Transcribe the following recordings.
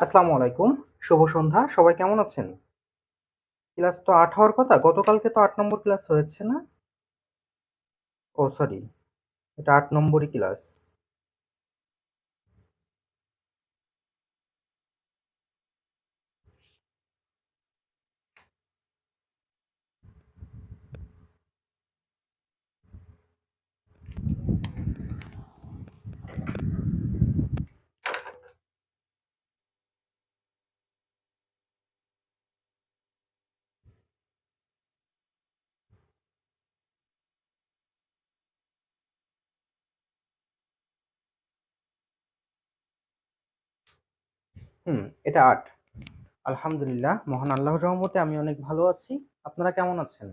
আসসালামু আলাইকুম। শুভ সন্ধ্যা। সবাই কেমন আছেন? ক্লাস তো ৮ হওয়ার কথা। গতকালকে তো ৮ নম্বর ক্লাস হয়েছে না? সরি। এটা ৮ নম্বরই ক্লাস। এটা ৮। আলহামদুলিল্লাহ, মহান আল্লাহর রহমতে আমি অনেক ভালো আছি। আপনারা কেমন আছেন?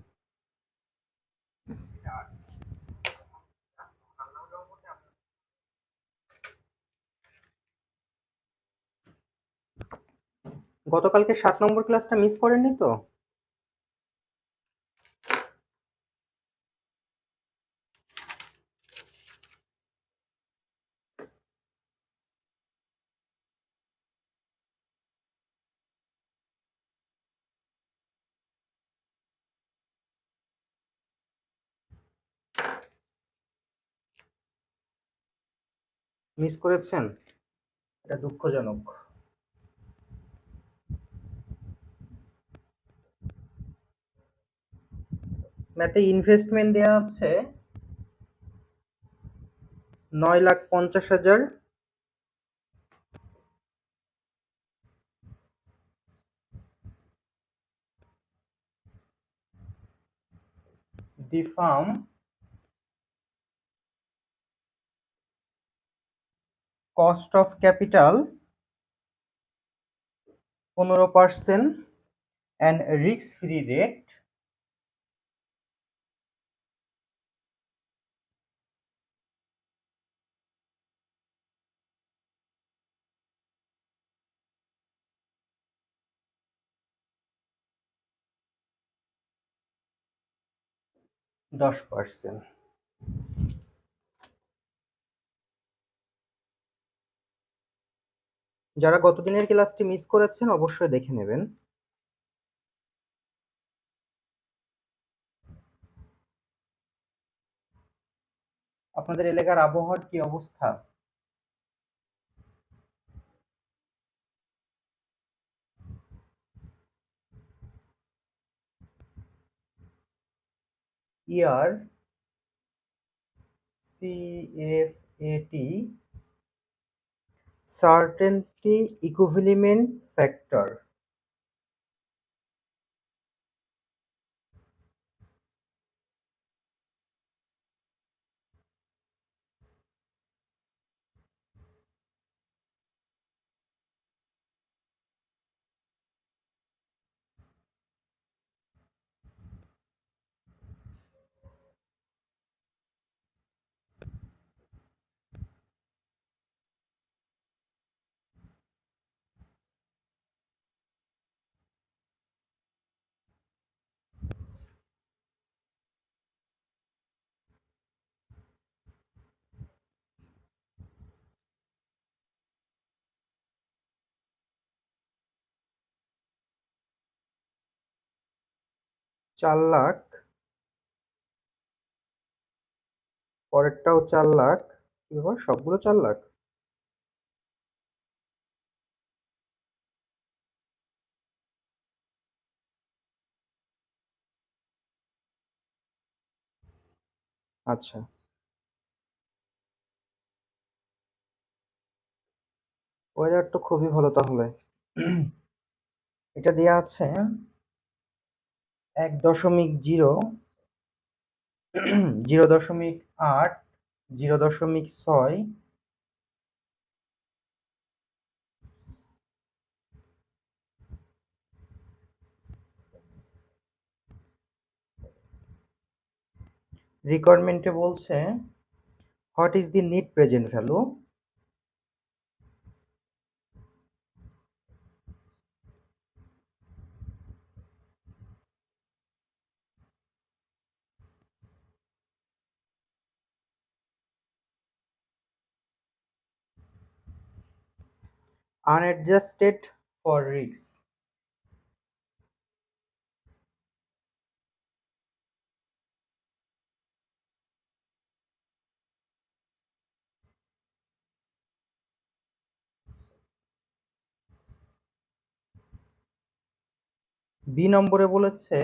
গতকালকে ৭ নম্বর ক্লাসটা মিস করেননি তো? মিস করেছেন? এটা দুঃখজনক। ম্যাথে ইনভেস্টমেন্ট দেয়া আছে ৯,৫০,০০০। দি farm cost of capital ১৫% and risk free rate ১০%। যারা গতদিনের ক্লাসটি মিস করেছেন অবশ্যই দেখে নেবেন। আপনাদের এলাকার আবহাওয়ার কি অবস্থা? ইয়ার CFAT সার্টেনটি ইকুইভ্যালিমেন্ট ফ্যাক্টর। চার লাখ, পরেরটাও ৪ লাখ। কি ব্যাপার, সবগুলো ৪ লাখ? আচ্ছা, ওয়েদার তো খুবই ভালো তাহলে। এটা দেয়া আছে ১.০, ০.৮, ০.৬, রিকোয়ারমেন্টে বলছে what is the net present value. Unadjusted for risk. B নম্বরে বলেছে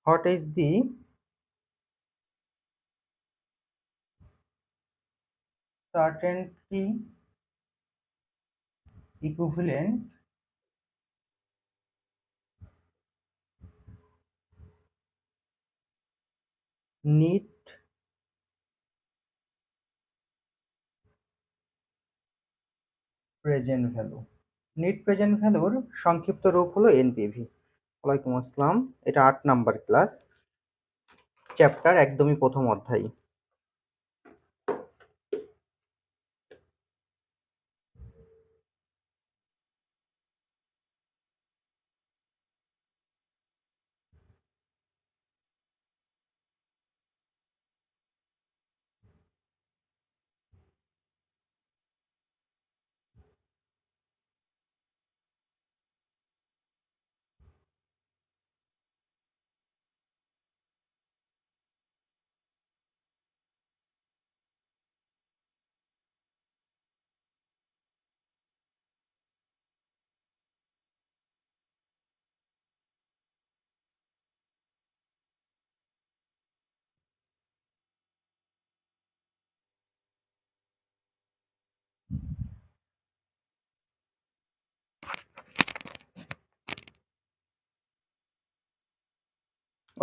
what is the certainty equivalent need present value. Net present ভ্যালুর সংক্ষিপ্ত রূপ হলো এনপিভি। ওয়ালাইকুম আসসালাম। এটা 8 নাম্বার ক্লাস, চ্যাপ্টার একদমই প্রথম অধ্যায়।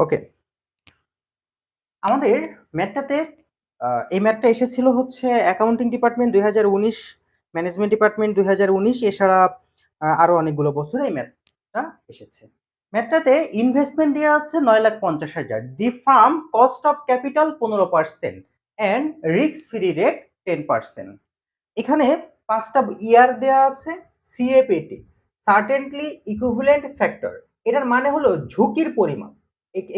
ওকে, আমাদের ম্যাথটাতে এই ম্যাথটা এসেছিল হচ্ছে অ্যাকাউন্টিং ডিপার্টমেন্ট 2019, ম্যানেজমেন্ট ডিপার্টমেন্ট 2019, এছাড়া আরো অনেকগুলো বছর এই ম্যাথটা এসেছে। ম্যাথটাতে ইনভেস্টমেন্ট দেওয়া আছে 9,50,000, দি farm cost of capital 15% and risk free rate 10%। এখানে 5টা ইয়ার দেওয়া আছে, সিএপিটি সার্টেনলি ইকুইভ্যালেন্ট ফ্যাক্টর। এটার মানে হলো ঝুঁকির পরিমাণ।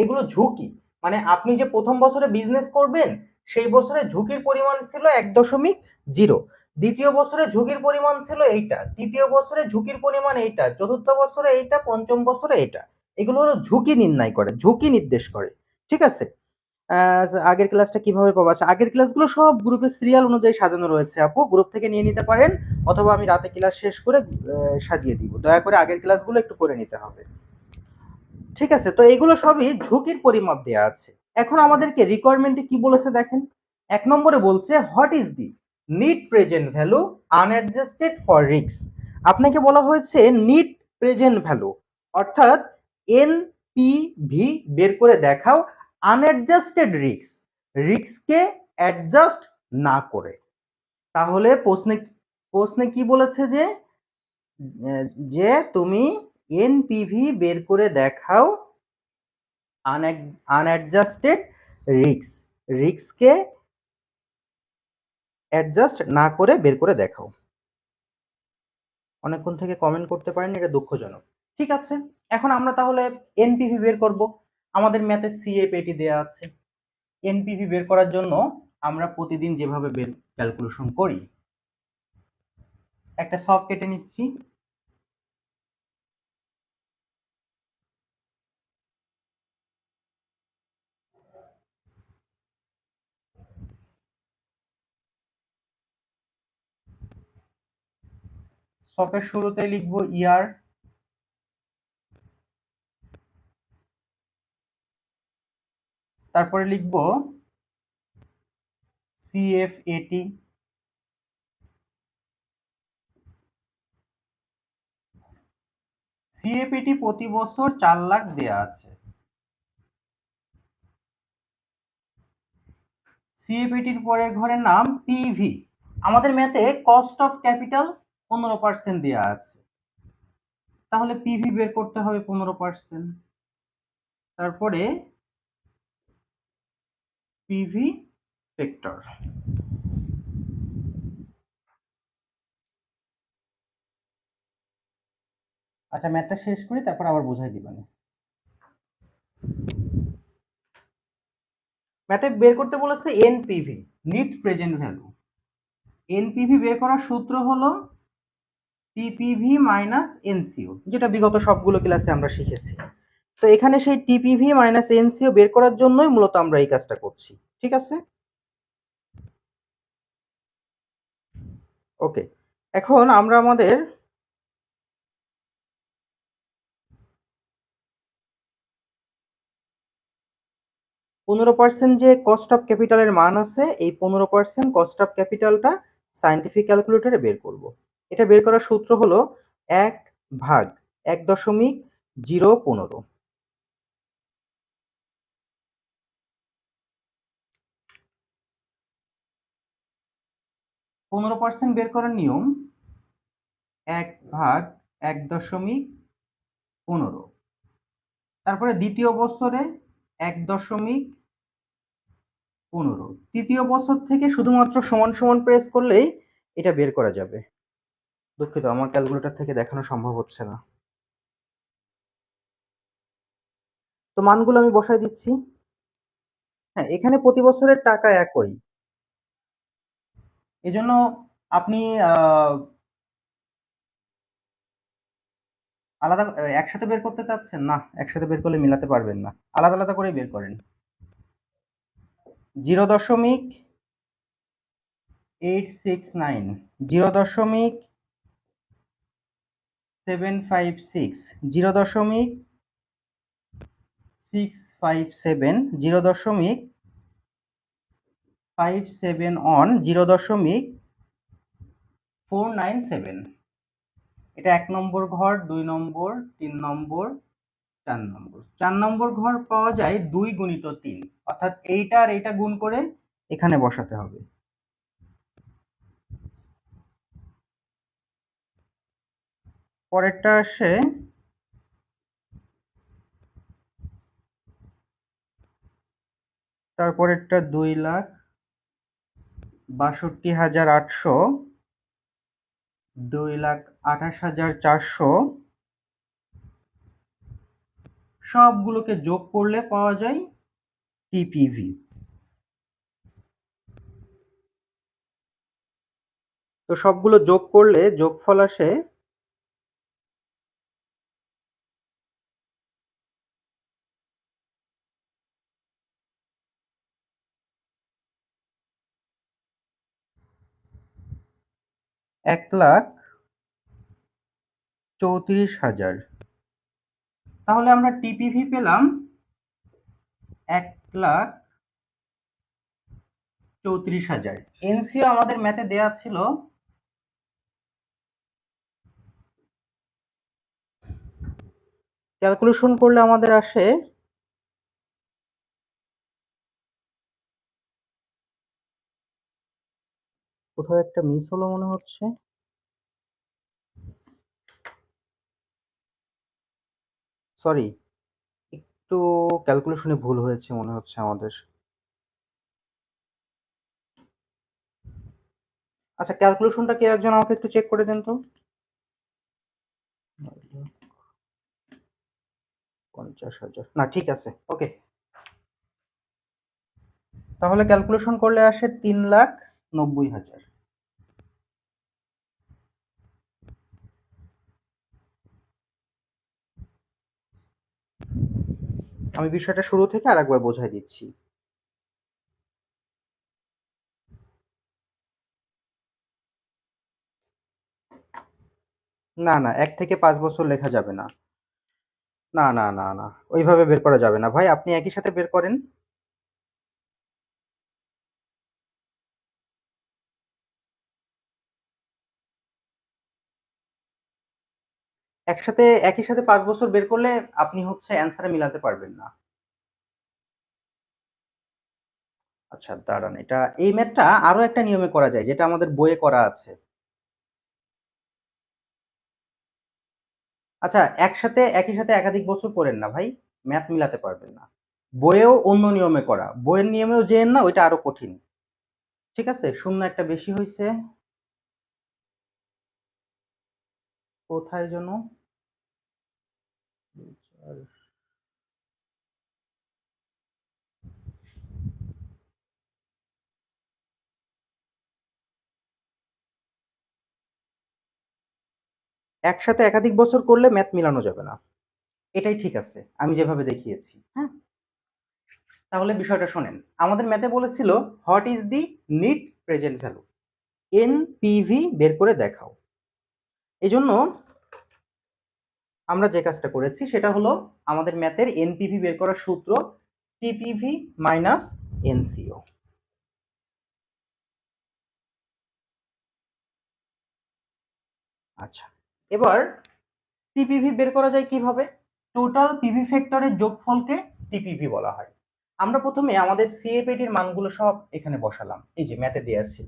এগুলো ঝুঁকি, মানে আপনি যে প্রথম বছরে বিজনেস করবেন সেই বছরে ঝুঁকির পরিমাণ ছিল 1.0, দ্বিতীয় বছরে ঝুঁকির পরিমাণ ছিল এইটা, তৃতীয় বছরে ঝুঁকির পরিমাণ এইটা, চতুর্থ বছরে এইটা, পঞ্চম বছরে এইটা। এগুলো হলো ঝুঁকি নির্ণয় করে, ঝুঁকি নির্দেশ করে। ঠিক আছে, আগের ক্লাসটা কিভাবে পাবো? আচ্ছা, আগের ক্লাসগুলো সব গ্রুপে সিরিয়াল অনুযায়ী সাজানো রয়েছে আপু, গ্রুপ থেকে নিয়ে নিতে পারেন, অথবা আমি রাতে ক্লাস শেষ করে সাজিয়ে দিব। দয়া করে আগের ক্লাসগুলো একটু করে নিতে হবে। ঠিক আছে, তো এগুলো সবই ঝুঁকির পরিমাপ দেওয়া আছে। এখন আমাদেরকে রিকোয়ারমেন্টে কি বলেছে দেখেন, 1 নম্বরে বলছে what is the net present value unadjusted for risk. আপনাকে বলা হয়েছে নিট প্রেজেন্ট ভ্যালু, অর্থাৎ এনপিভি বের করে দেখাও আনঅ্যাডজাস্টেড রিস্ক, রিস্ককে অ্যাডজাস্ট না করে। তাহলে প্রশ্নে কি বলেছে যে তুমি এনপিভি বের করে দেখাও আনঅ্যাডজাস্টেড রিস্ক, রিস্ককে অ্যাডজাস্ট না করে বের করে দেখাও। অনেকক্ষণ থেকে কমেন্ট করতে পারেন, এটা দুঃখজনক। ঠিক আছে, এখন আমরা তাহলে এনপিভি বের করব। আমাদের ম্যাথে সিএপিটি দেয়া আছে। এনপিভি বের করার জন্য আমরা প্রতিদিন যেভাবে বের ক্যালকুলেশন করি, একটা সব কেটে নিচ্ছি। সপের শুরুতে লিখবো ইয়ার, তারপরে লিখবো সিএফএটি, সিএপিটি প্রতি বছর 4 লাখ দেয়া আছে। সিএপিটির পরের ঘরের নাম পিভি। আমাদের ম্যাথে কস্ট অফ ক্যাপিটাল 15% দেয়া আছে, তাহলে পিভি বের করতে হবে 15%। তারপরে পিভি ফ্যাক্টর। আচ্ছা, ম্যাথটা শেষ করি, তারপর আবার বুঝাই দিবেন। ম্যাথে বের করতে বলেছে NPV, net present value. NPV বের করার সূত্র হলো টিপিভি মাইনাস এনসিও, যেটা বিগত সবগুলো ক্লাসে আমরা শিখেছি। তো এখানে সেই টিপিভি মাইনাস এনসিও বের করার জন্যই মূলত আমরা এই কাজটা করছি, ঠিক আছে? ওকে, এখন আমরা আমাদের 15% যে কস্ট অফ ক্যাপিটালের মান আছে, এই 15% কস্ট অফ ক্যাপিটালটা সায়েন্টিফিক ক্যালকুলেটরে বের করব। এটা বের করার সূত্র হলো 1/1.015। 15% বের করার নিয়ম 1/1.15। তারপরে দ্বিতীয় বছরে 1.15। তৃতীয় বছর থেকে শুধুমাত্র সমান সমান প্রেস করলেই এটা বের করা যাবে। দুঃখিত, আমার ক্যালকুলেটর থেকে দেখানো সম্ভব হচ্ছে না। তো মানগুলো আমি বসায় দিচ্ছি। হ্যাঁ, এখানে প্রতি বছরের টাকা একই, এজন্য আপনি আলাদা একসাথে বের করতে চাচ্ছেন না, একসাথে বের করলে মিলাতে পারবেন না, আলাদা আলাদা করে বের করেন। 0.869, 0.756, 0.657, 0.57 অন, 0.497। এটা 1 নম্বর ঘর, 2 নম্বর, 3 নম্বর, 4 নম্বর। 4 নম্বর ঘর পাওয়া যায় 2 গুণিত 3, অর্থাৎ এইটা আর এইটা গুণ করে এখানে বসাতে হবে। পরেরটা আসে তারপরেরটা 2,62,800, 2,28,400, সবগুলোকে যোগ করলে পাওয়া যায় টিপিভি। তো সবগুলো যোগ করলে যোগফল আসে 1,34,000। তাহলে আমরা টিপিভি পেলাম 1,34,000। এনসিও আমাদের ম্যাথে দেয়া ছিল ক্যালকুলেশন করলে আমাদের আসে কোথাও একটা মিস হলো মনে হচ্ছে। সরি, একটু ক্যালকুলেশনে ভুল হয়েছে মনে হচ্ছে আমাদের। আচ্ছা, ক্যালকুলেশনটা কেউ একজন আমাকে একটু চেক করে দেন তো। 50,000 না, ঠিক আছে, ওকে। তাহলে ক্যালকুলেশন করলে আসে 3,90,000। আমি বিষয়টা শুরু থেকে আরেকবার বোঝাই দিচ্ছি। না না, 1 থেকে 5 বছর লেখা যাবে না। না না না না, ওইভাবে বের করা যাবে না ভাই, আপনি একই সাথে বের করেন। একই সাথে 5 বছর বের করলে আপনি হচ্ছে অ্যান্সারে মিলাতে পারবেন না। আচ্ছা দাঁড়ান, এই ম্যাথটা আরো একটা নিয়মে করা যায়, যেটা আমাদের বইয়ে করা আছে। আচ্ছা, একই সাথে একাধিক বছর করেন না ভাই, ম্যাথ মিলাতে পারবেন না। বইয়েও অন্য নিয়মে করা, বইয়ের নিয়মেও যেন না, ওইটা আরো কঠিন। ঠিক আছে, শূন্য একটা বেশি হয়েছে কোথায় যেন। একসাথে একাধিক বছর করলে ম্যাথ মিলানো যাবে না, এটাই ঠিক আছে আমি যেভাবে দেখিয়েছি। হ্যাঁ, তাহলে বিষয়টা শোনেন। আমাদের ম্যাথে বলেছিল what is the net present value, NPV বের করে দেখাও। এই জন্য আমরা যে কাজটা করেছি সেটা হলো আমাদের ম্যাথের এনপিভি বের করার সূত্র টিপিভি মাইনাস এনসিও। আচ্ছা, এবার টিপিভি বের করা যায় কিভাবে? টোটাল পিভি ফ্যাক্টরের যোগফলকে টিপিভি বলা হয়। আমরা প্রথমে আমাদের সিএপিটির মানগুলো সব এখানে বসালাম, এই যে ম্যাথে দেওয়া ছিল।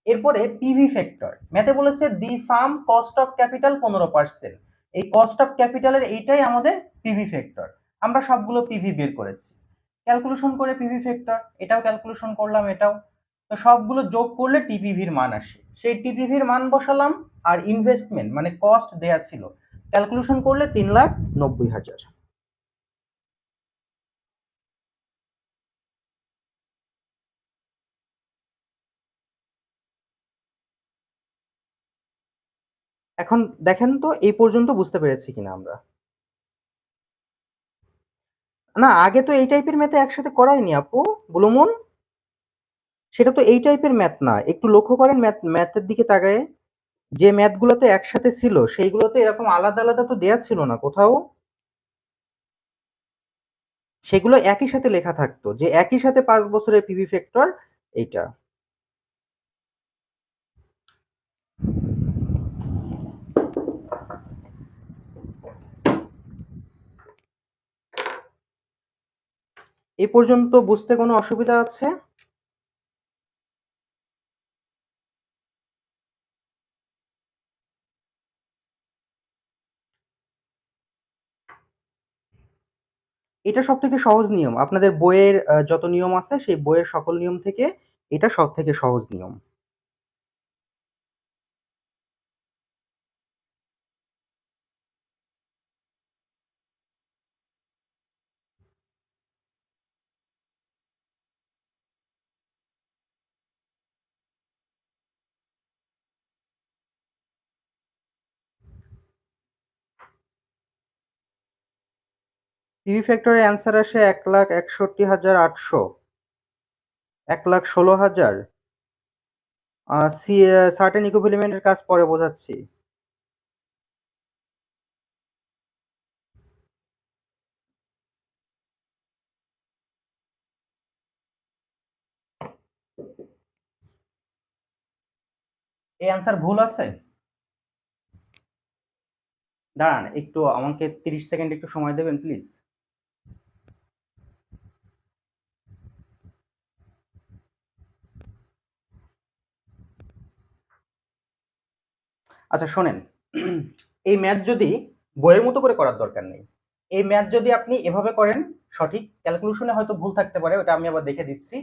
এরপরে পিভি ফ্যাক্টর ম্যাথে বলেছে দি ফার্ম কস্ট অফ ক্যাপিটাল 15%, এই কস্ট অফ ক্যাপিটালের এইটাই আমাদের পিভি ফ্যাক্টর। আমরা সবগুলো পিভি বের করেছি, ক্যালকুলেশন করে পিভি ফ্যাক্টর এটাও ক্যালকুলেশন করলাম, এটাও। তো সবগুলো যোগ করলে টিপিভির মান আসে, সেই টিপিভির মান বসালাম। আর ইনভেস্টমেন্ট মানে কস্ট দেয়া ছিল, ক্যালকুলেশন করলে 3,90,000। এখন দেখেন তো এই পর্যন্ত বুঝতে পেরেছি কিনা আমরা। না, আগে তো এই টাইপের ম্যাথ একসাথে করাইনি আপু, বুলুমন। সেটা তো এই টাইপের ম্যাথ না, একটু লক্ষ্য করেন ম্যাথের দিকে তাকায়। যে ম্যাথগুলোতে একসাথে ছিল সেইগুলোতে এরকম আলাদা আলাদা তো দেয়া ছিল না কোথাও, সেগুলো একই সাথে লেখা থাকতো যে একই সাথে 5 বছরের পিভি ফ্যাক্টর এইটা। এই পর্যন্ত বুঝতে কোনো অসুবিধা আছে? এটা সব থেকে সহজ নিয়ম আপনাদের বইয়ের, যত নিয়ম আছে সেই বইয়ের সকল নিয়ম থেকে এটা সব থেকে সহজ নিয়ম। পিভি ফ্যাক্টরের অ্যান্সার আসে 1,61,800, 1,16,000। সার্টেন ইকুইভ্যালেন্টের কাজ পরে বোঝাচ্ছি। এই অ্যান্সার ভুল আছে? দাঁড়ান একটু, আমাকে 30 সেকেন্ড একটু সময় দেবেন প্লিজ। আচ্ছা শোনেন, এই ম্যাথ যদি বইয়ের মতো করে করার দরকার নেই, এই ম্যাথ যদি আপনি এভাবে করেন, সঠিক ক্যালকুলেশনে হয়তো ভুল থাকতে পারে, ওটা আমি আবার দেখে দিচ্ছি।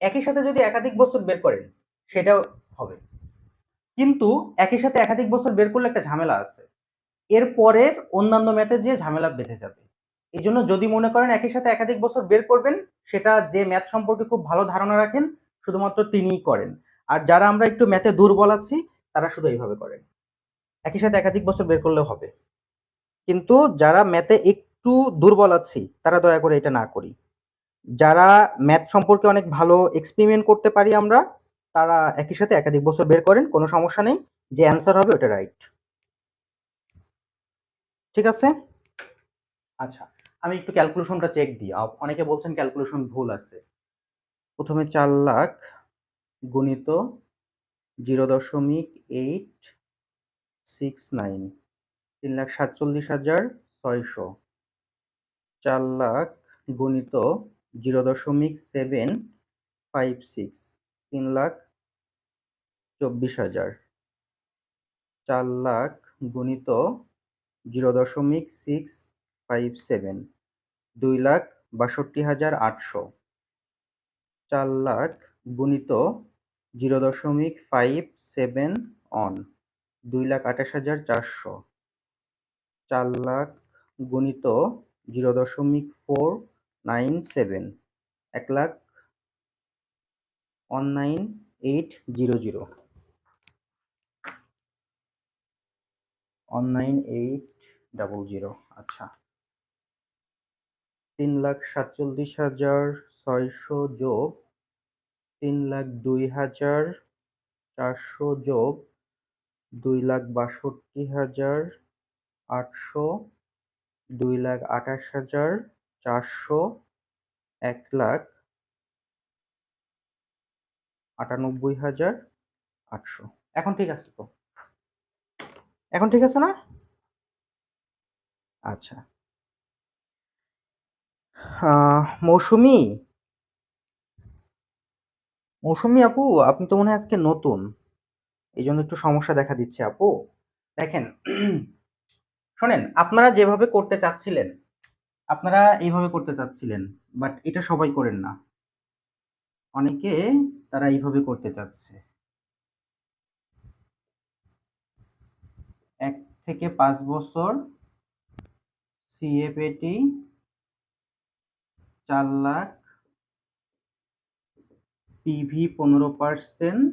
একই সাথে যদি একাধিক বছর বের করেন সেটাও হবে, কিন্তু একই সাথে একাধিক বছর বের করলে একটা ঝামেলা আছে, এর পরের অন্যান্য ম্যাথে যে ঝামেলা বেঁধে যাবে। এই জন্য যদি মনে করেন একই সাথে একাধিক বছর বের করবেন, সেটা যে ম্যাথ সম্পর্কে খুব ভালো ধারণা রাখেন শুধুমাত্র তিনিই করেন। আর যারা আমরা একটু ম্যাথে দুর্বল আছি তারা শুধু এইভাবে করেন, একই সাথে একাধিক বছর বের করলেও হবে। কিন্তু যারা ম্যাথে একটু দুর্বল আছি তারা দয়া করে এটা না করি। যারা ম্যাথ সম্পর্কে অনেক ভালো এক্সপেরিমেন্ট করতে পারি আমরা, তারা একই সাথে একাধিক বছর বের করেন, কোনো সমস্যা নেই, যে অ্যান্সার হবে ওটা রাইট। ঠিক আছে? আচ্ছা, আমি একটু ক্যালকুলেশনটা চেক দিই, অনেকে বলছেন ক্যালকুলেশন ভুল আছে। প্রথমে 4,00,000 গুণিত 0.869, 3,47,600, 4,00,000 গুণিত 0.756, 3,24,000, 4,00,000 গুণিত 0.657, 2,62,800, 4,00,000 গুণিত 0.57 অন, 2,28,400, 4,00,000 গুণিত 0.497, 1,19,800। 19800। আচ্ছা, 3,47,600 যোগ 3,02,400 যোগ 2,62,800 2,28,400 1,98,800। এখন ঠিক আছে তো? এখন ঠিক আছে না? আচ্ছা, মৌসুমী আপু, আপনি তো মনে হয় আজকে নতুন, এই জন্য একটু সমস্যা দেখা দিচ্ছে আপু। দেখেন, শোনেন, আপনারা যেভাবে করতে চাচ্ছিলেন, আপনারা এইভাবে করতে চাচ্ছিলেন, বাট এটা সবাই করেন না। অনেকে তারা এইভাবে করতে চাচ্ছে। 1 থেকে 5 বছর, সিএপেটি 4 lakh, PV 15%,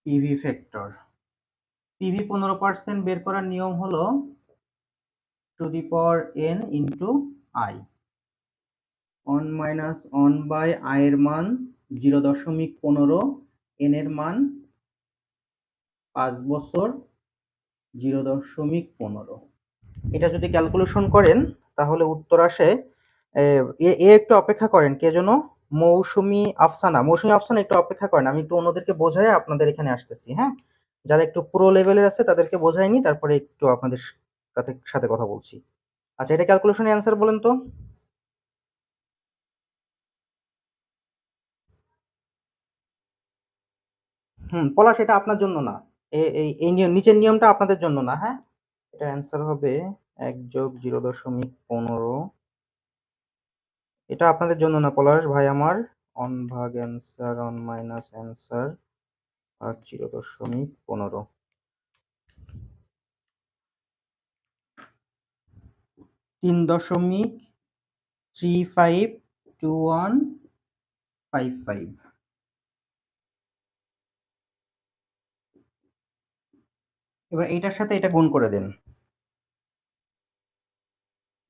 PV factor. PV 15% বের করার নিয়ম হলো to the power n into i. 1 minus 1 by i এর মান 0.15, n এর মান 5 বছর 0.15। এটা যদি ক্যালকুলেশন করেন তাহলে উত্তর আসে, একটু অপেক্ষা করেন, কে যেন মৌসুমী আফসানা একটু অপেক্ষা করেন, আমি একটু অন্যদেরকে বোঝাই আপনাদের এখানে আসতেছি। হ্যাঁ, যারা একটু প্রো লেভেলের আছে তাদেরকে বোঝাইনি, তারপরে একটু আপনাদের সাথে কথা বলছি। আচ্ছা, এটা ক্যালকুলেশনের অ্যান্সার বলেন তো। পলাশ, এটা আপনার জন্য না, এই নিয়ম, নিচের নিয়মটা আপনাদের জন্য না। হ্যাঁ, এটা অ্যান্সার হবে 1 যোগ 0.15। এটা আপনাদের জন্য না পলাশ ভাই আমার। 1 ভাগ অ্যান্সার, 1 মাইনাস অ্যান্সার ভাগ 0.15। 3.352155। এবার এইটার সাথে এটা গুণ করে দেন,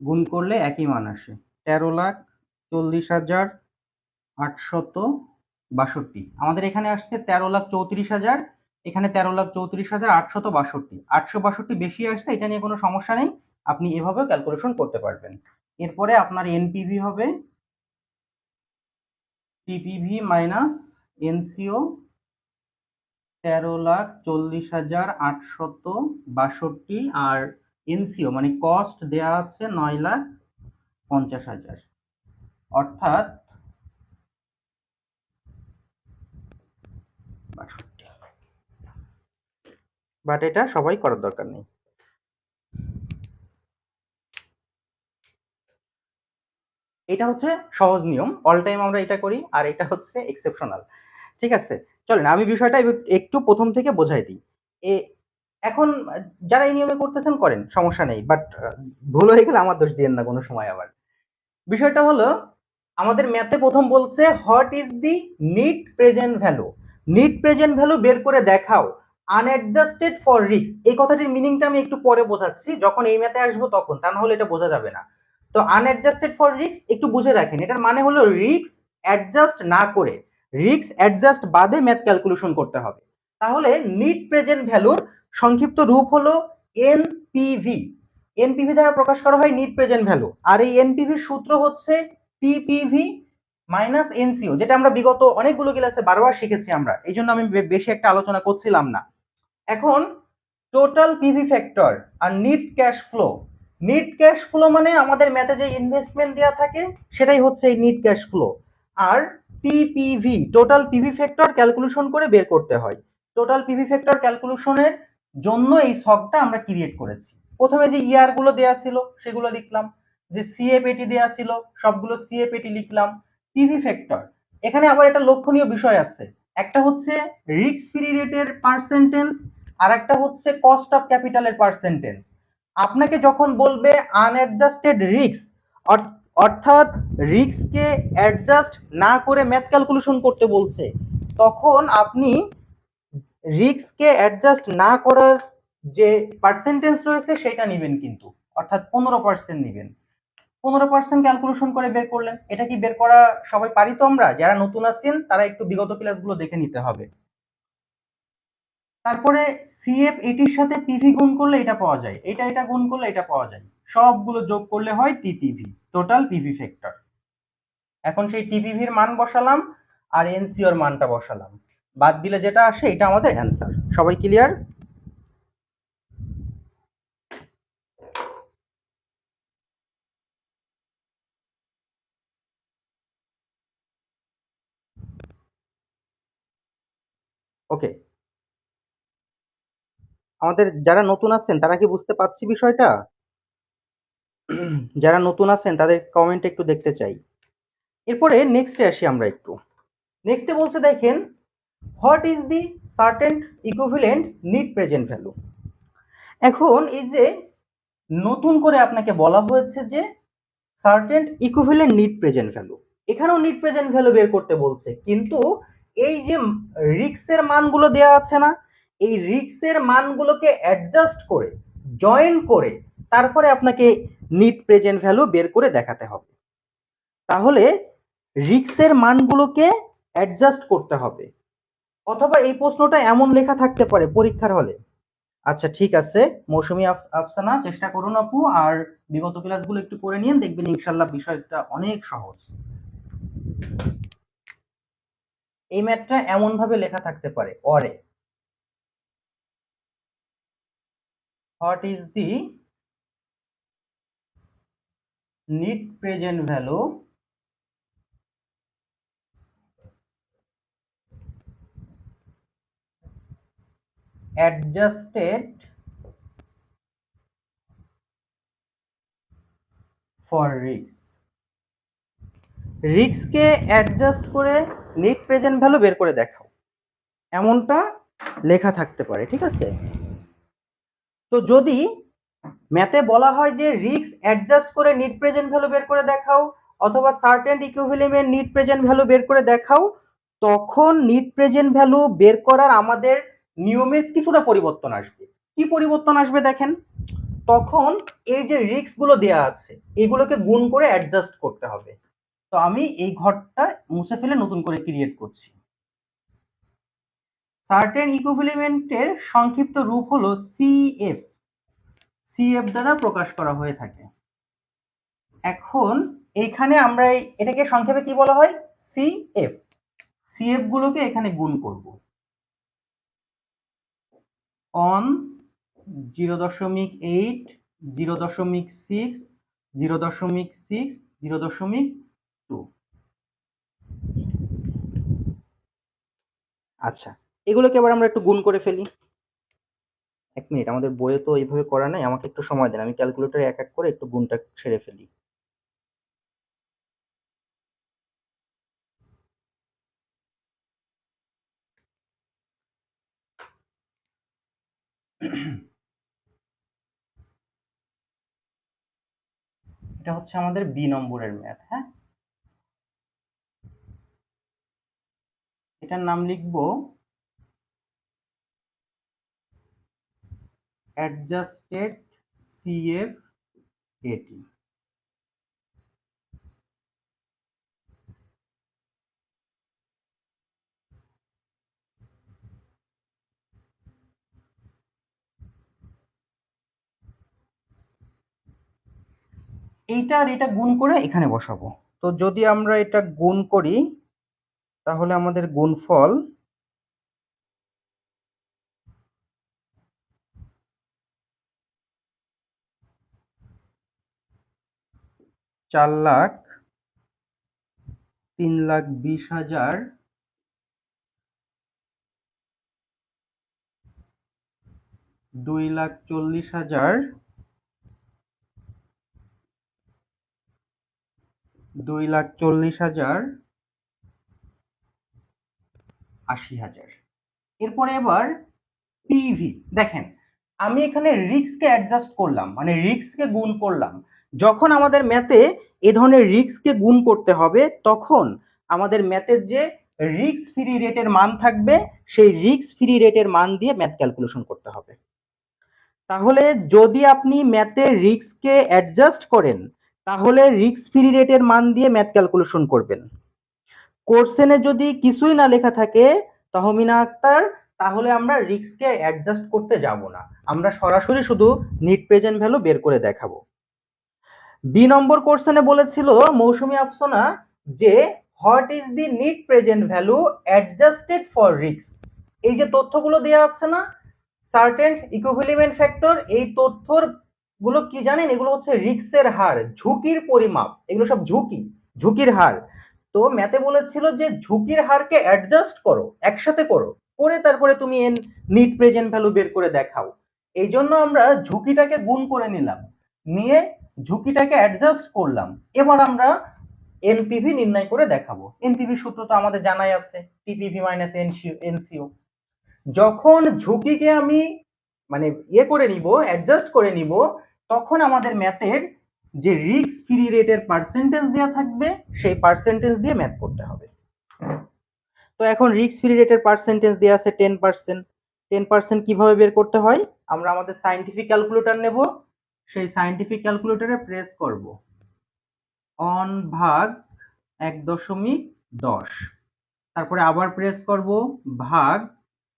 গুণ করলে একই মান আসে, 13,40,862। আমাদের এখানে আসছে 13,34,000, এখানে 13,34,862। 862 বেশি আসছে, এটা নিয়ে কোনো সমস্যা নেই, আপনি এভাবেও ক্যালকুলেশন করতে পারবেন। এরপরে আপনার এনপিভি হবে টিপিভি মাইনাস এনসিও 13,40,862, আর এনসিও মানে কস্ট দেয়া আছে 9,50,000, অর্থাৎ 62। বাট এটা সবাই করার দরকার নেই। এটা হচ্ছে সহজ নিয়ম, অল টাইম আমরা এটা করি, আর এটা হচ্ছে এক্সেপশনাল। ঠিক আছে, চলেন আমি বিষয়টা একটু প্রথম থেকে বোঝাই দিই। এখন যারা এই নিয়মে করতেছেন করেন, সমস্যা নেই, বাট ভুল হয়ে গেলে আমার দোষ দিয়েন না কোনো সময় আবার। বিষয়টা হলো, আমাদের ম্যাথে প্রথম বলছে what is the net present value. Net present value বের করে দেখাও আনঅ্যাডজাস্টেড ফর রিস্ক। এই কথাটির মিনিংটা আমি একটু পরে বোঝাচ্ছি, যখন এই ম্যাথে আসবো তখন, তা না হলে এটা বোঝা যাবে না। তো আনঅ্যাডজাস্টেড ফর রিস্ক একটু বুঝে রাখেন, এটার মানে হলো রিস্ক অ্যাডজাস্ট না করে, রিস্ক অ্যাডজাস্ট বাদে ম্যাথ ক্যালকুলেশন করতে হবে। তাহলে নিট প্রেজেন্ট ভ্যালুর সংক্ষিপ্ত রূপ হলো এনপিভি। এনপিভি দ্বারা প্রকাশ করা হয় নিট প্রেজেন্ট ভ্যালু, আর এই এনপিভি সূত্র হচ্ছে টিপিভি মাইনাস এনসিও, যেটা আমরা বিগত অনেকগুলো ক্লাসে বারবার শিখেছি আমরা, এই জন্য আমি বেশি একটা আলোচনা করছিলাম না। এখন টোটাল পিভি ফ্যাক্টর আর net cash flow. Net cash flow মানে আমাদের ম্যাথে যে ইনভেস্টমেন্ট দেওয়া থাকে সেটাই হচ্ছে এই নিট ক্যাশ ফ্লো। আর TPV total PV factor calculation করে বের করতে হয়। টোটাল পিভি ফ্যাক্টর ক্যালকুলেশনের জন্য এই ছকটা আমরা ক্রিয়েট করেছি। প্রথমে যে ইয়ার গুলো দেয়া ছিল সেগুলো লিখলাম, যে সিএপেটি দেয়া ছিল সবগুলো সিএপেটি লিখলাম। পিভি ফ্যাক্টর, এখানে আবার একটা লক্ষণীয় বিষয় আছে, একটা হচ্ছে রিস্ক ফ্রি রেটের পার্সেন্টেজ, আর একটা হচ্ছে কস্ট অফ ক্যাপিটালের পার্সেন্টেজ। আপনাকে যখন বলবে আনঅ্যাডজাস্টেড রিস্ক, অর্থাৎ রিস্ককে অ্যাডজাস্ট না করে ম্যাথ ক্যালকুলেশন করতে বলছে, তখন আপনি রিস্ককে অ্যাডজাস্ট না করার যে পার্সেন্টেজ রয়েছে সেটা নেবেন, কিন্তু অর্থাৎ 15% নেবেন। 15% ক্যালকুলেশন করে বের করলেন। এটা কি বের করা সবাই পারি তো আমরা? যারা নতুন আছেন তারা একটু বিগত ক্লাসগুলো দেখে নিতে হবে। তারপরে সিএফ এটির সাথে পিভি গুণ করলে এটা পাওয়া যায়, এটা গুণ করলে এটা পাওয়া যায়, সবগুলো যোগ করলে হয় টিপিভি, টোটাল পিভি ফ্যাক্টর। এখন সেই টিপিভির মান বসালাম আর এনসিওর মানটা বসালাম, বাদ দিলে যেটা আসে এটা আমাদের অ্যান্সার। সবাই ক্লিয়ার? ওকে, আমাদের যারা নতুন আছেন তারা কি বুঝতে পারছি বিষয়টা? যারা নতুন আছেন তাদের কমেন্ট একটু দেখতে চাই। এরপরে নেক্সটে আসি আমরা একটু। নেক্সটে বলছে দেখেন, what is the certain equivalent net present value. এখন এই যে নতুন করে আপনাকে বলা হয়েছে যে certain equivalent net present value, এখানেও নিট প্রেজেন্ট ভ্যালু বের করতে বলছে, কিন্তু এই যে রিক্সের মানগুলো দেওয়া আছে না, এই রিক্সের মানগুলোকে অ্যাডজাস্ট করে জয়েন করে তারপরে আপনাকে নিট প্রেজেন্ট ভ্যালু বের করে দেখাতে হবে। তাহলে রিক্সের মানগুলোকে অ্যাডজাস্ট করতে হবে, অথবা এই প্রশ্নটা এমন লেখা থাকতে পারে পরীক্ষার হলে। আচ্ছা ঠিক আছে, মৌসুমী আফসানা চেষ্টা করুন আপু, আর বিগত ক্লাসগুলো একটু করে নিন, দেখবেন ইনশাল্লাহ বিষয়টা অনেক সহজ। এই ম্যাথটা এমন ভাবে লেখা থাকতে পারে, or what is the net present value adjusted for risk. রিস্ককে অ্যাডজাস্ট করে নিট প্রেজেন্ট ভ্যালু বের করে দেখাও, এমনটা লেখা থাকতে পারে, ঠিক আছে? তো যদি ম্যাথে বলা হয় যে রিস্ক অ্যাডজাস্ট করে নিট প্রেজেন্ট ভ্যালু বের করে দেখাও, অথবা certain equivalent net present value বের করে দেখাও, তখন নিট প্রেজেন্ট ভ্যালু বের করার আমাদের নিয়মের কিছুটা পরিবর্তন আসবে। কি পরিবর্তন আসবে দেখেন, তখন এই যে রিস্ক গুলো দেওয়া আছে এগুলোকে গুণ করে অ্যাডজাস্ট করতে হবে। তো আমি এই ঘরটা মুছে ফেলে নতুন করে ক্রিয়েট করছি। সার্টেন ইকুইভ্যালেন্টের সংক্ষিপ্ত রূপ হলো সিএফ, সিএফ দ্বারা প্রকাশ করা হয়ে থাকে। এখন এইখানে আমরা এটাকে সংক্ষেপে কি বলা হয়, সিএফ। সিএফ গুলোকে এখানে গুণ করব অন 0.8, 0.6, 0.6, 0.2। আচ্ছা, এগুলোকে এবার আমরা একটু গুণ করে ফেলি। এক মিনিট, আমাদের বইয়ে তো এইভাবে করা নাই, আমাকে একটু সময় দেন, আমি ক্যালকুলেটরে এক এক করে একটু গুণটা ছেড়ে ফেলি। এটা হচ্ছে আমাদের বি নম্বরের ম্যাথ। হ্যাঁ, এটার নাম লিখবো অ্যাডজাস্টেড সিএফ এটি। এইটা আর এটা গুণ করে এখানে বসাবো। তো যদি আমরা এটা গুণ করি তাহলে আমাদের গুণফল 4,03,20,000 2,40,000 2,40,000 80,000। এরপরে এবার পিভি দেখেন, আমি এখানে রিস্ককে অ্যাডজাস্ট করলাম, মানে রিস্ককে গুণ করলাম। যখন আমাদের ম্যাথে এ ধরনের রিস্ককে গুণ করতে হবে তখন আমাদের ম্যাথের যে রিস্ক ফ্রি রেটের মান থাকবে, সেই রিস্ক ফ্রি রেটের মান দিয়ে ম্যাথ ক্যালকুলেশন করতে হবে। তাহলে যদি আপনি ম্যাথে রিস্ককে অ্যাডজাস্ট করেন তাহলে রিস্ক ফ্রি রেটের মান দিয়ে ম্যাথ ক্যালকুলেশন করবেন। কোশ্চেনে যদি কিছুই না লেখা থাকে তহমিনা আক্তার, তাহলে আমরা রিস্ককে অ্যাডজাস্ট করতে যাব না, আমরা সরাসরি শুধু নিট প্রেজেন্ট ভ্যালু বের করে দেখাবো। বি নম্বর কোশ্চেনে বলেছিল মৌসুমী আফসোনা যে what is the net present value adjusted for risk. এই যে তথ্যগুলো দেওয়া আছে না, সার্টেন ইকুইভ্যালেন্ট ফ্যাক্টর, এই তথ্যর গুলো কি জানেন, এগুলো হচ্ছে রিস্কের হার, ঝুঁকির পরিমাপ, এগুলো সব ঝুঁকির হার। তো ম্যাথে বলেছিল যে ঝুঁকির হারকে অ্যাডজাস্ট করো, একসাথে করো, করে তারপরে তুমি নিট প্রেজেন্ট ভ্যালু বের করে দেখাও। এই জন্য আমরা ঝুঁকিটাকে গুণ করে নিলাম, নিয়ে ঝুঁকিটাকে অ্যাডজাস্ট করলাম, এবার আমরা এনপিভি নির্ণয় করে দেখাবো। এনপিভি সূত্র তো আমাদের জানাই আছে, টিপিভি মাইনাস এনসিও। যখন ঝুঁকিকে আমি মানে করে নিব, অ্যাডজাস্ট করে নিব, তখন আমাদের ম্যাথের যে রিস্ক ফ্রি রেটের পার্সেন্টেজ দেওয়া থাকবে সেই পার্সেন্টেজ দিয়ে ম্যাথ করতে হবে। তো এখন রিস্ক ফ্রি রেটের পার্সেন্টেজ দেওয়া আছে 10%। 10% কিভাবে বের করতে হয়, আমরা আমাদের সায়েন্টিফিক ক্যালকুলেটর নেব, সেই সায়েন্টিফিক ক্যালকুলেটরে প্রেস করব অন ভাগ 1.10, তারপরে আবার প্রেস করব ভাগ,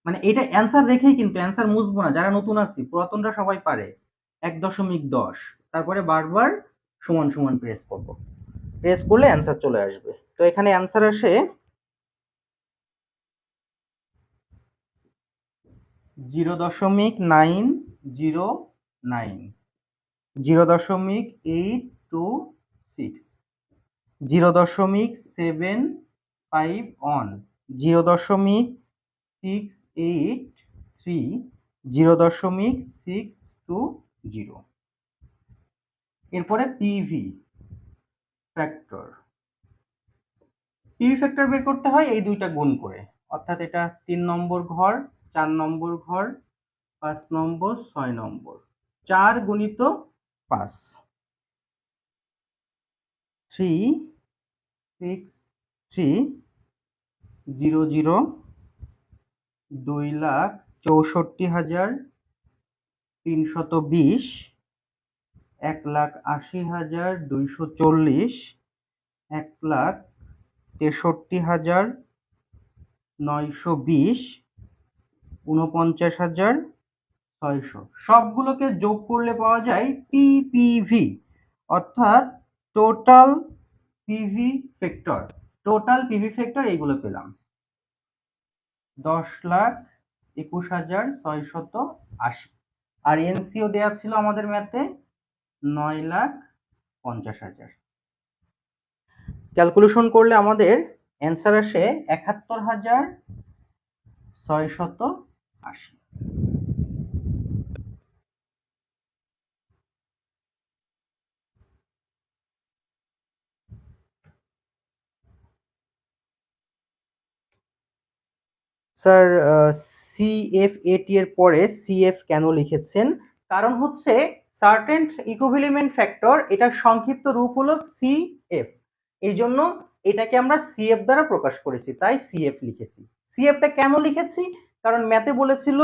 মানে এটা অ্যান্সার রেখেই কিন্তু অ্যান্সার মুছবো না, যারা নতুন আছি, পুরাতনরা সবাই পারে, 1.10, তারপরে বারবার সমান সমান প্রেস করব, প্রেস করলে অ্যান্সার চলে আসবে। তো এখানে অ্যান্সার আসে 0.909, 0.826, 0.75, 0.683, 0.620। এরপরে পিভি ফ্যাক্টর, পিভি ফ্যাক্টর বের করতে হয় এই দুইটা গুণ করে, অর্থাৎ এটা 3 নম্বর ঘর, 4 নম্বর ঘর, 5 নম্বর, 6 নম্বর, 4 গুণিত 5, 36300, 2,64,320, 1,80,240, 1,63,920, 49,600, সবগুলোকে যোগ করলে পাওয়া যায় টিপিভি, অর্থাৎ total PV factor. Total PV factor এইগুলো পেলাম 10,21,680, আর এনসিও দেয়া ছিল আমাদের ম্যাথে 9,50,000। ক্যালকুলেশন করলে আমাদের অ্যান্সার আসে 71,680। স্যার সিএফএটি এর পরে সিএফ কেন লিখেছেন? কারণ হচ্ছে সার্টেন ইকুইভ্যালেন্ট ফ্যাক্টর, এটা সংক্ষিপ্ত রূপ হলো সিএফ, এই জন্য এটাকে আমরা সিএফ দ্বারা প্রকাশ করেছি, তাই সিএফ লিখেছি। সিএফটা কেন লিখেছি, কারণ ম্যাথে বলেছিল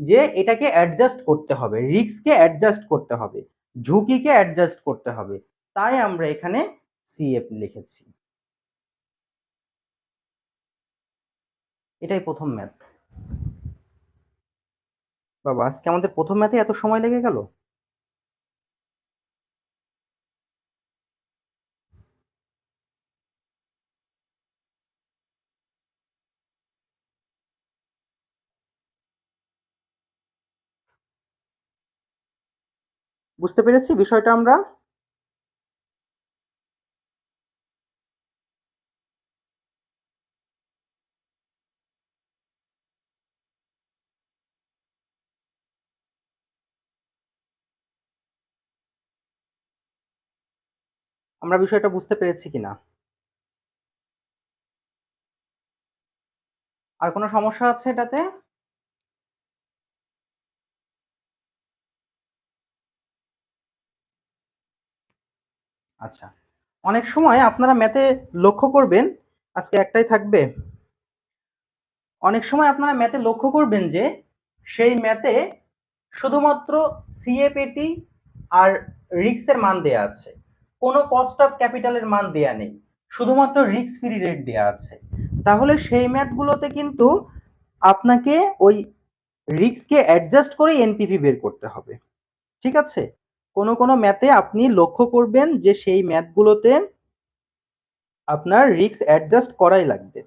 যে এটাকে অ্যাডজাস্ট করতে হবে, রিস্ককে অ্যাডজাস্ট করতে হবে, ঝুঁকিকে অ্যাডজাস্ট করতে হবে, তাই আমরা এখানে সিএফ লিখেছি। এটাই প্রথম ম্যাথ। বাবা, আজকে আমাদের প্রথম ম্যাথে এত সময় লেগে গেল। বুঝতে পেরেছি বিষয়টা আমরা। আমরা বিষয়টা বুঝতে পেরেছি কিনা। আর কোনো সমস্যা আছে এটাতে? আচ্ছা, অনেক সময় আপনারা ম্যাথে লক্ষ্য করবেন আজকে একটাই থাকবে, অনেক সময় আপনারা ম্যাথে লক্ষ্য করবেন যে সেই ম্যাথে শুধুমাত্র সিএপেটি আর রিস্কের মান দেয়া আছে, কোনো কস্ট অফ ক্যাপিটালের মান দেয়া নেই, শুধুমাত্র রিস্ক ফ্রি রেট দেয়া আছে। তাহলে সেই ম্যাথগুলোতে কিন্তু আপনাকে ওই রিস্ককে অ্যাডজাস্ট করে এনপিভি বের করতে হবে। ঠিক আছে? কোনো কোনো ম্যাথে আপনি লক্ষ্য করবেন যে সেই ম্যাথগুলোতে আপনার রিস্ক অ্যাডজাস্ট করাই লাগবে।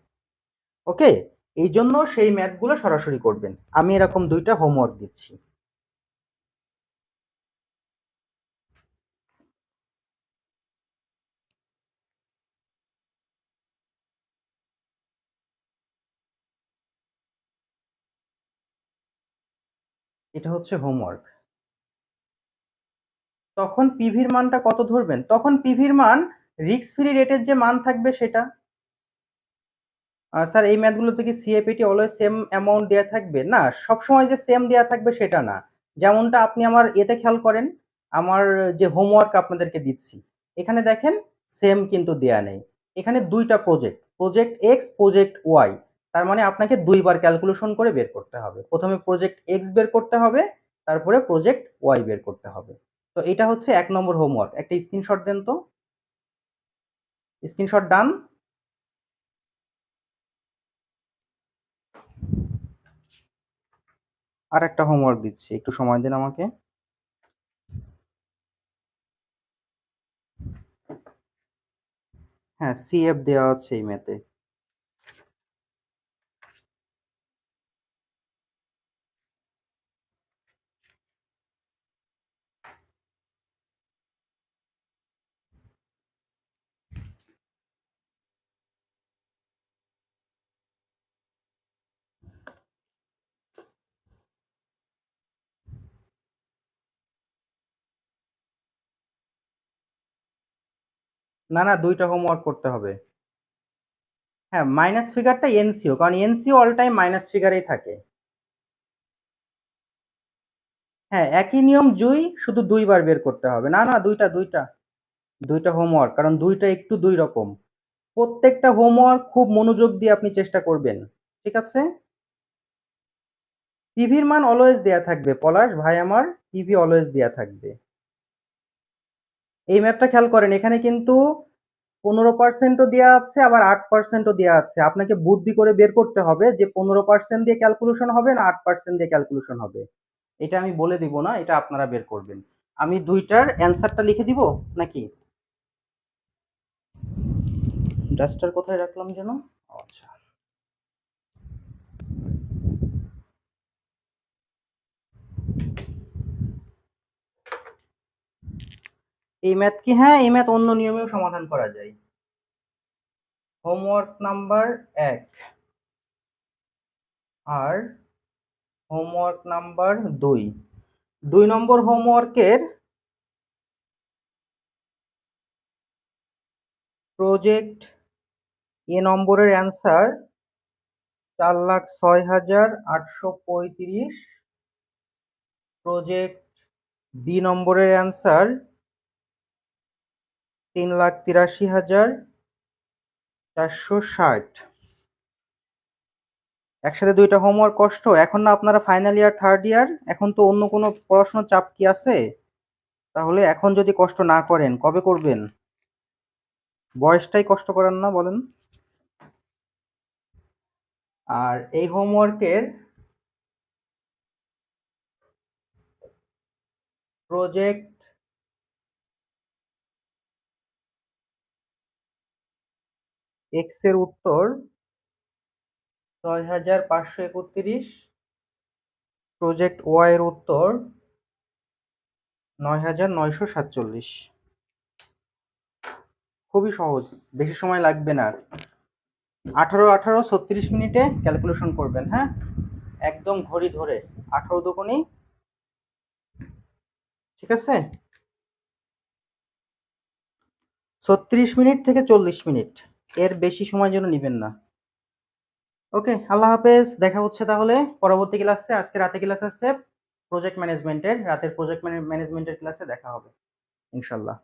ওকে, এই জন্য সেই ম্যাথগুলো সরাসরি করবেন। আমি এরকম 2টা হোমওয়ার্ক দিচ্ছি। এটা হচ্ছে হোমওয়ার্ক। তখন পিভির মানটা কত ধরবেন? তখন পিভির মান রিস্ক ফ্রি রেটের যে মান থাকবে সেটা। স্যার এই ম্যাথগুলোতে কি সিএপিটি অলওয়েজ সেম অ্যামাউন্ট দেয়া থাকবে? না, সবসময় যে সেম দেয়া থাকবে সেটা না। যেমনটা আপনি আমার এতে খেয়াল করেন, আমার যে হোমওয়ার্ক আপনাদেরকে দিচ্ছি, এখানে দেখেন সেম কিন্তু দেয়া নেই। এখানে 2টা project, project X, project Y. তার মানে আপনাকে 2 বার ক্যালকুলেশন করে বের করতে হবে। প্রথমে প্রজেক্ট এক্স বের করতে হবে, তারপরে প্রজেক্ট ওয়াই বের করতে হবে। তো এটা হচ্ছে 1 নম্বর হোমওয়ার্ক। একটা স্ক্রিনশট দেন তো। স্ক্রিনশট ডান। আর একটা হোমওয়ার্ক দিচ্ছি, একটু সময় দিন আমাকে। হ্যাঁ, সিএফ দেওয়া আছে এই ম্যাথে। না না, 2টা হোমওয়ার্ক করতে হবে। হ্যাঁ, মাইনাস ফিগারটা এনসিও, কারণ এনসিও অল টাইম মাইনাস ফিগারেই থাকে। হ্যাঁ, একই নিয়ম জুই, শুধু 2 বার বের করতে হবে। না না, দুইটা হোমওয়ার্ক, কারণ দুইটা একটু 2 রকম। প্রত্যেকটা হোমওয়ার্ক খুব মনোযোগ দিয়ে আপনি চেষ্টা করবেন। ঠিক আছে? পিভির মান অলওয়েজ দেয়া থাকবে পলাশ ভাই আমার, পিভি অলওয়েজ দেয়া থাকবে। এই ম্যাথটা খেয়াল করেন, এখানে কিন্তু 15%ও দেয়া আছে, আবার 8%ও দেয়া আছে। আপনাকে বুদ্ধি করে বের করতে হবে যে 15% দিয়ে ক্যালকুলেশন হবে না 8% দিয়ে ক্যালকুলেশন হবে। এটা আমি বলে দিব না, এটা আপনারা বের করবেন। আমি 2টার অ্যান্সারটা লিখে দিব নাকি? ডাস্টার কোথায় রাখলাম যেন? আচ্ছা, এই ম্যাথ কি? হ্যাঁ, এই ম্যাথ অন্য নিয়মেও সমাধান করা যায়। হোমওয়ার্ক নাম্বার 1 আর হোমওয়ার্ক নাম্বার 2। 2 নম্বর হোমওয়ার্কের প্রজেক্ট এ নম্বরের অ্যান্সার 4,06,835। প্রজেক্ট বি নম্বরের অ্যান্সার 3,83,460। একসাথে 2টা হোমওয়ার্ক কষ্ট। এখন না আপনারা ফাইনাল ইয়ার, থার্ড ইয়ার, এখন তো অন্য কোনো পড়াশোনার চাপ কি আছে? তাহলে এখন যদি কষ্ট না করেন কবে করবেন? বয়সটাই কষ্ট করেন না বলেন? আর এই হোমওয়ার্কের প্রজেক্ট এক্স এর উত্তর 6,531। প্রজেক্ট ওয়াই এর উত্তর 9,947। খুবই সহজ, বেশি সময় লাগবে না। 18 36 মিনিটে ক্যালকুলেশন করবেন। হ্যাঁ, একদম ঘড়ি ধরে 18 দুগুণি। ঠিক আছে? 36 মিনিট থেকে 40 মিনিট, এর বেশি সময় যেন নেবেন না। ওকে, আল্লাহ হাফেজ। দেখা হচ্ছে তাহলে পরবর্তী ক্লাসে। আজকে রাতে ক্লাস আছে প্রজেক্ট ম্যানেজমেন্টের, রাতের প্রজেক্ট ম্যানেজমেন্টের ক্লাসে দেখা হবে ইনশাল্লাহ।